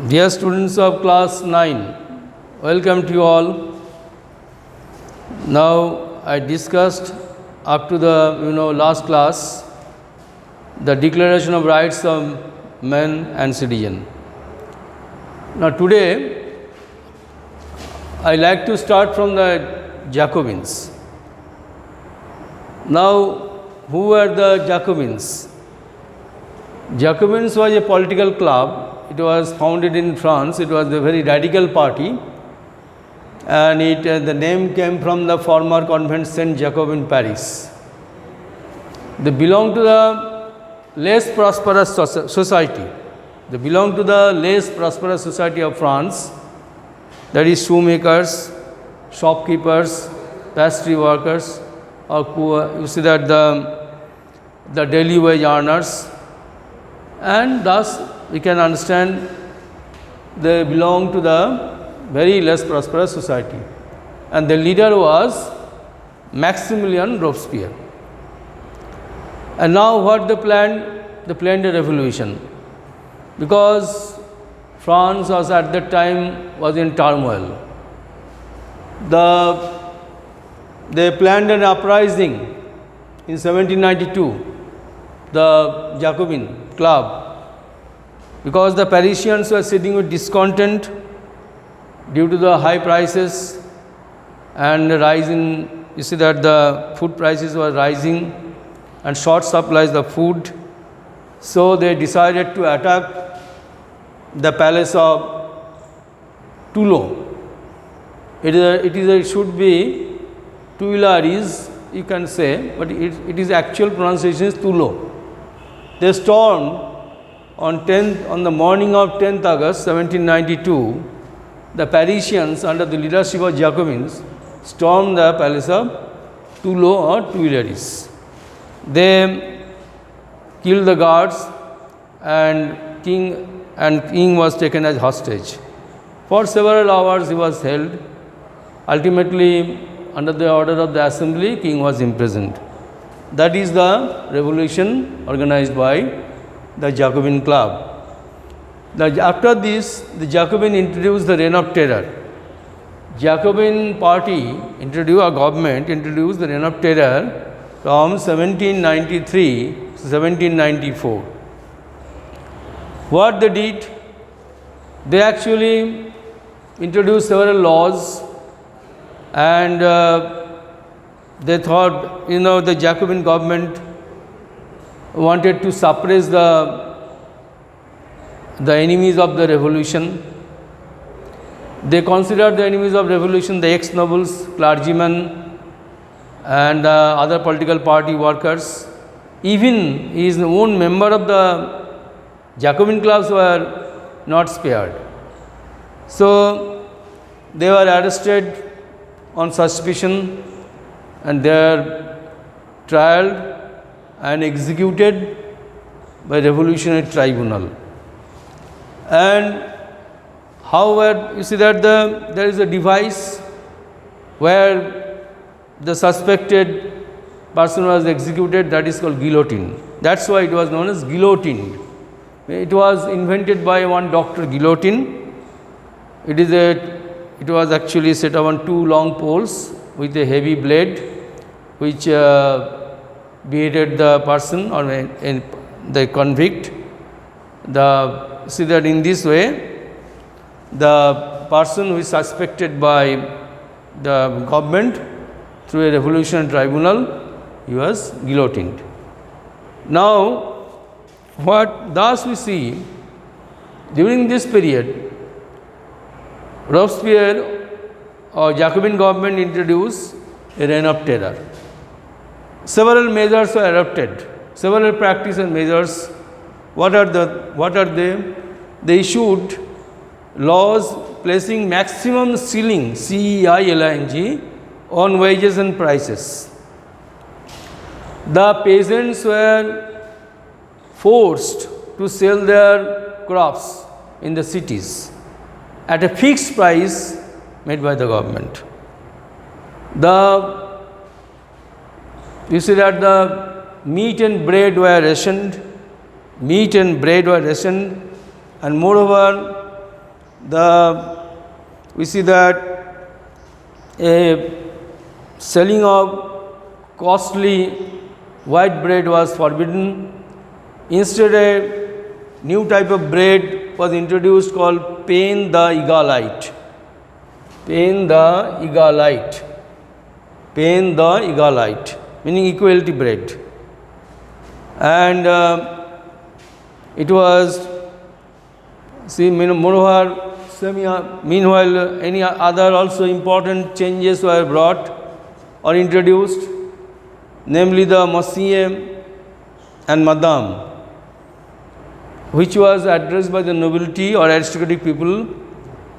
Dear students of class 9, welcome to you all. Now I discussed up to the last class the Declaration of Rights of Men and Citizen. Now today I like to start from the Jacobins. Now who were the Jacobins? Jacobins was a political club. It was founded in France. It was a very radical party, and the name came from the former convent Saint Jacob in Paris. They belong to the less prosperous society. They belong to the less prosperous society of France, that is shoemakers, shopkeepers, pastry workers, or you see that the daily wage earners, and thus we can understand they belong to the very less prosperous society. And the leader was Maximilian Robespierre. And now what they planned? They planned a revolution, because France was at that time was in turmoil. They planned an uprising in 1792, the Jacobin club, because the Parisians were sitting with discontent due to the high prices and rise in, you see that the food prices were rising and short supplies of food. So they decided to attack the palace of Toulon. It should be Tuileries, you can say, but it is actual pronunciation is Toulon. They stormed on the morning of 10th August 1792, the Parisians under the leadership of Jacobins stormed the palace of Toulon or Tuileries. They killed the guards, and king was taken as hostage. For several hours he was held. Ultimately, under the order of the assembly, king was imprisoned. That is the revolution organized by the Jacobin club. After this, the Jacobin introduced the Reign of Terror. Jacobin party government introduced the Reign of Terror from 1793 to 1794. What they did? They actually introduced several laws, and they thought, the Jacobin government wanted to suppress the enemies of the revolution. They considered the enemies of revolution the ex-nobles, clergymen, and other political party workers. Even his own member of the Jacobin clubs were not spared. So they were arrested on suspicion, and they are trialed and executed by revolutionary tribunal. And however, you see that there is a device where the suspected person was executed, that is called guillotine. That's why it was known as guillotined. It was invented by one Dr. Guillotin. It was actually set on two long poles with a heavy blade, which beheaded the person or the convict. See that in this way, the person who is suspected by the government through a revolutionary tribunal, he was guillotined. Now, thus we see during this period, Robespierre or Jacobin government introduced a Reign of Terror. Several measures were adopted, several practices and measures. What are they? They issued laws placing maximum ceiling, CEILING, on wages and prices. The peasants were forced to sell their crops in the cities at a fixed price made by the government. You see that the meat and bread were rationed, and moreover, we see that a selling of costly white bread was forbidden. Instead, a new type of bread was introduced called Pain the Egalite. Pain the Egalite. Pain the Egalite, meaning equality bread. And it was, see, moreover, meanwhile, any other also important changes were brought or introduced, namely the Monsieur and Madame, which was addressed by the nobility or aristocratic people.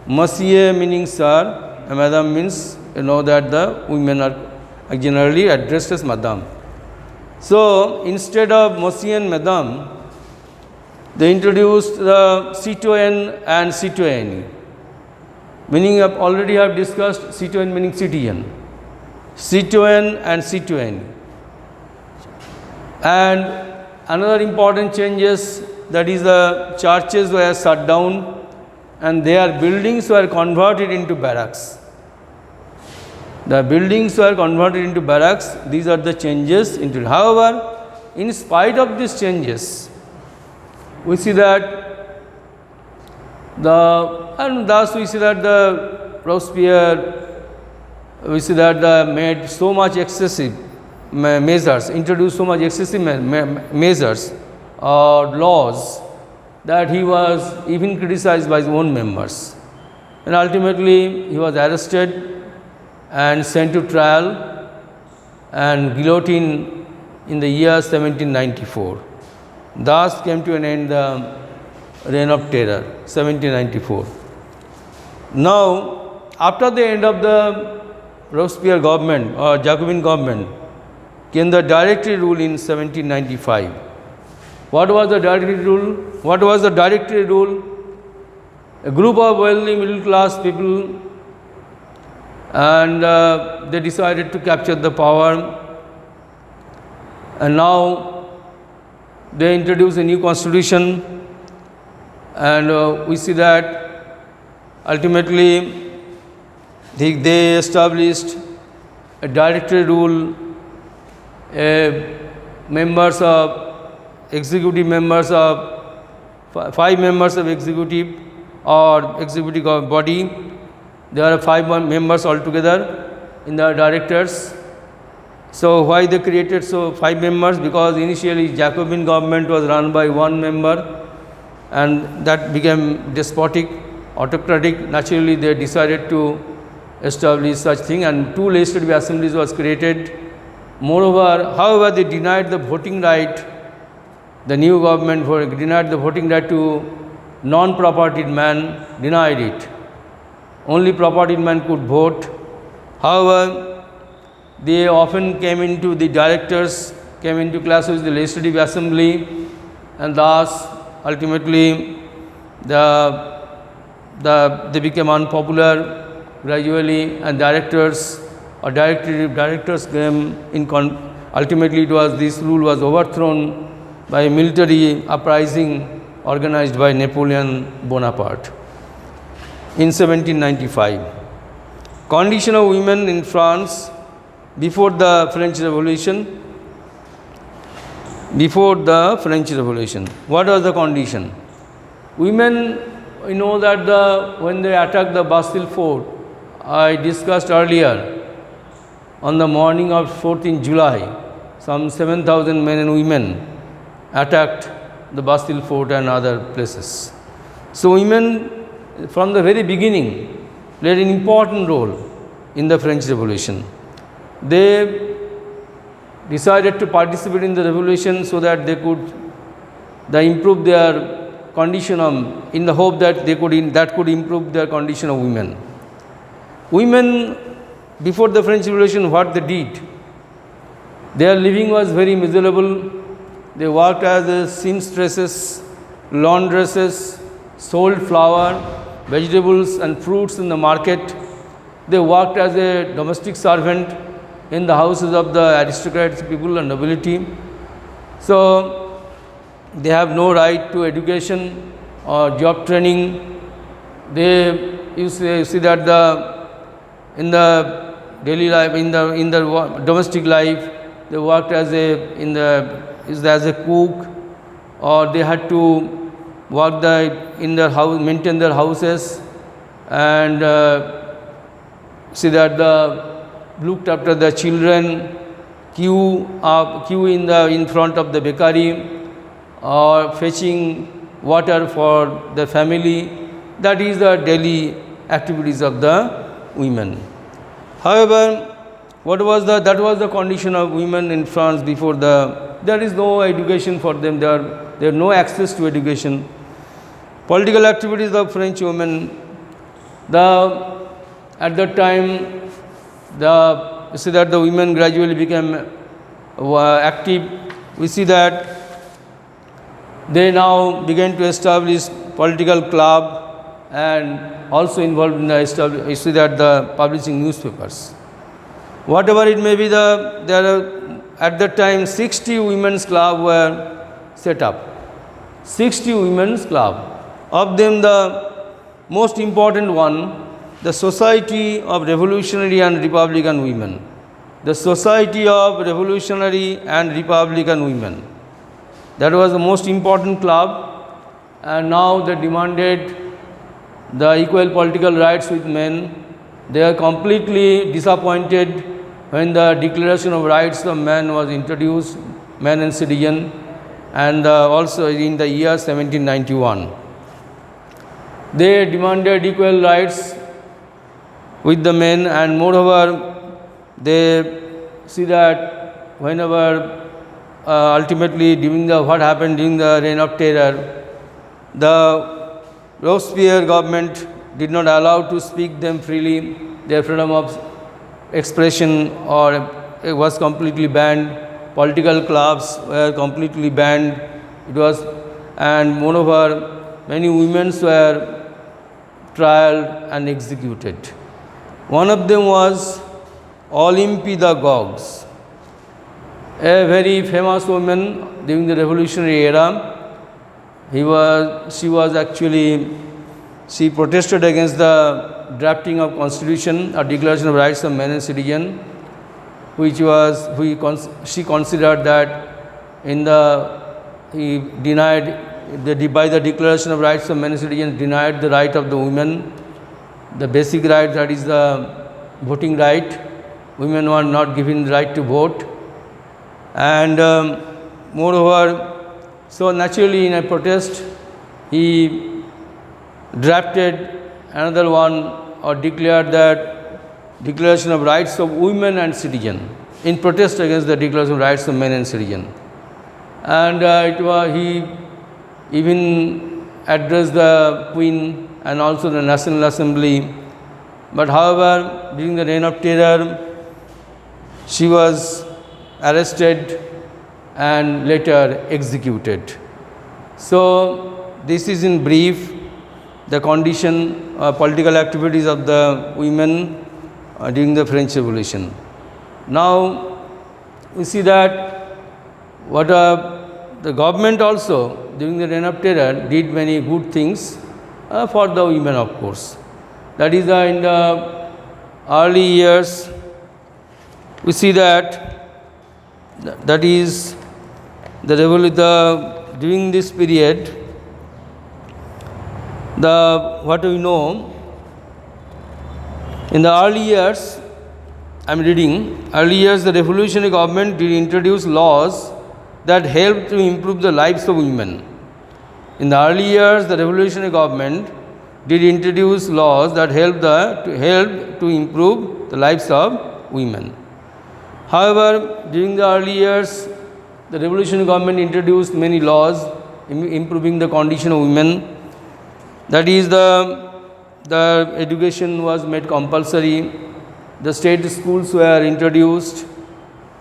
Monsieur meaning sir, and Madame means, you know, that the women are generally addressed as Madame. So, instead of Monsieur and Madame, they introduced the citoyen and citoyenne, meaning already I have discussed citoyen meaning citizen, citoyen and citoyenne. And another important changes, that is the churches were shut down and their buildings were converted into barracks. The buildings were converted into barracks. These are the changes into. However, in spite of these changes, we see that the Robespierre, we see that made so much excessive measures, introduced so much excessive measures or laws that he was even criticized by his own members. And ultimately, he was arrested and sent to trial and guillotine in the year 1794. Thus came to an end the reign of terror, 1794. Now, after the end of the Robespierre government or Jacobin government, came the Directory rule in 1795. What was the Directory rule? What was the Directory rule? A group of wealthy middle class people, and they decided to capture the power, and now they introduced a new constitution, and we see that ultimately they established a Directory rule. Members of executive members of 5 members of executive or executive body. There are 5 members altogether in the directors. So why they created 5 members? Because initially Jacobin government was run by 1 member, and that became despotic, autocratic. Naturally, they decided to establish such thing, and 2 legislative assemblies was created. Moreover, however, they denied the voting right. The new government denied the voting right to non-propertied man, denied it. Only propertied man could vote. However, they often came into the directors, came into class with the legislative assembly, and thus ultimately they became unpopular gradually, and directors came in. Ultimately, this rule was overthrown by a military uprising organized by Napoleon Bonaparte in 1795. Condition of women in France before the French Revolution. Before the French Revolution, what was the condition? Women, we know that when they attacked the Bastille Fort, I discussed earlier, on the morning of 14th July, some 7,000 men and women attacked the Bastille Fort and other places. So women from the very beginning played an important role in the French Revolution. They decided to participate in the revolution so that they could improve their condition in the hope that that could improve their condition of women. Women before the French Revolution, what they did? Their living was very miserable. They worked as seamstresses, laundresses, sold flour, vegetables and fruits in the market. They worked as a domestic servant in the houses of the aristocrats, people and nobility. So they have no right to education or job training, they you see that in the daily life, in the domestic life, they worked as a cook, or they had to work in their house, maintain their houses, and see that looked after the children, queue in front of the bakery, or fetching water for the family. That is the daily activities of the women. However, that was the condition of women in France before there is no education for them. There have no access to education. Political activities of French women, at that time, you see that the women gradually became active. We see that they now began to establish political club, and also involved in the publishing newspapers. Whatever it may be, there are at that time 60 women's club were set up. 60 women's club. Of them, the most important one, the Society of Revolutionary and Republican Women. The Society of Revolutionary and Republican Women. That was the most important club, and now they demanded the equal political rights with men. They are completely disappointed when the Declaration of Rights of Man was introduced, man and citizen, and also in the year 1791. They demanded equal rights with the men, and moreover, they see that whenever ultimately what happened during the Reign of Terror, the Robespierre government did not allow to speak them freely. Their freedom of expression it was completely banned. Political clubs were completely banned. And moreover, many women were tried and executed. One of them was Olympie de Gouges, a very famous woman during the revolutionary era. She protested against the drafting of Constitution or Declaration of Rights of Man and Citizen, she considered that by the Declaration of Rights of Man and Citizen denied the right of the women, the basic right, that is the voting right. Women were not given the right to vote, and moreover, so naturally in a protest, he drafted another one, or declared that Declaration of Rights of Women and Citizen, in protest against the Declaration of Rights of Men and Citizen. And he even addressed the Queen and also the National Assembly. But however, during the Reign of Terror, she was arrested and later executed. So this is in brief the condition, political activities of the women during the French Revolution. Now we see that the government also during the Reign of Terror did many good things for the women, of course. That is in the early years, we see that is during this period, what we know, in the early years, the revolutionary government did introduce laws that helped to improve the lives of women. In the early years, the revolutionary government did introduce laws that helped to improve the lives of women. However, during the early years, the revolutionary government introduced many laws improving the condition of women. That is, the education was made compulsory. The state schools were introduced.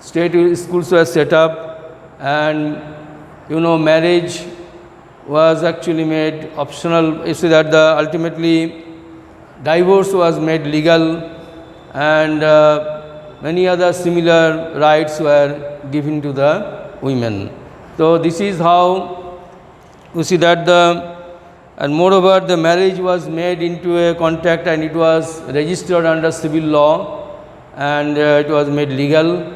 State schools were set up, and marriage was actually made optional. You see that ultimately divorce was made legal, and many other similar rights were given to the women. So this is how we see that and moreover the marriage was made into a contract and it was registered under civil law and it was made legal,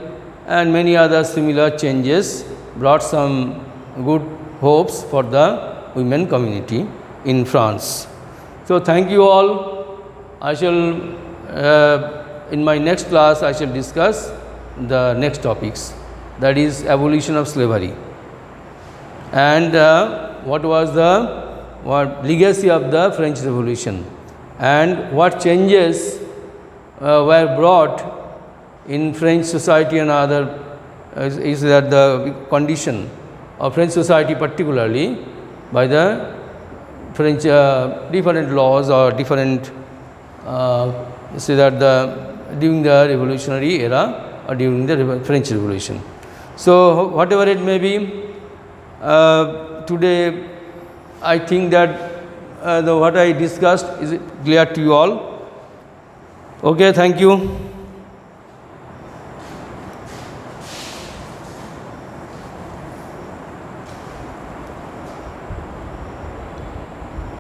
and many other similar changes brought some good hopes for the women community in France. So, thank you all. I shall in my next class I shall discuss the next topics, that is abolition of slavery and what was the legacy of the French Revolution and what changes were brought in French society and other is that the condition of French society particularly by the French different laws or different say that during the revolutionary era or during the French Revolution. So, whatever it may be, today I think that what I discussed is clear to you all. Okay, thank you.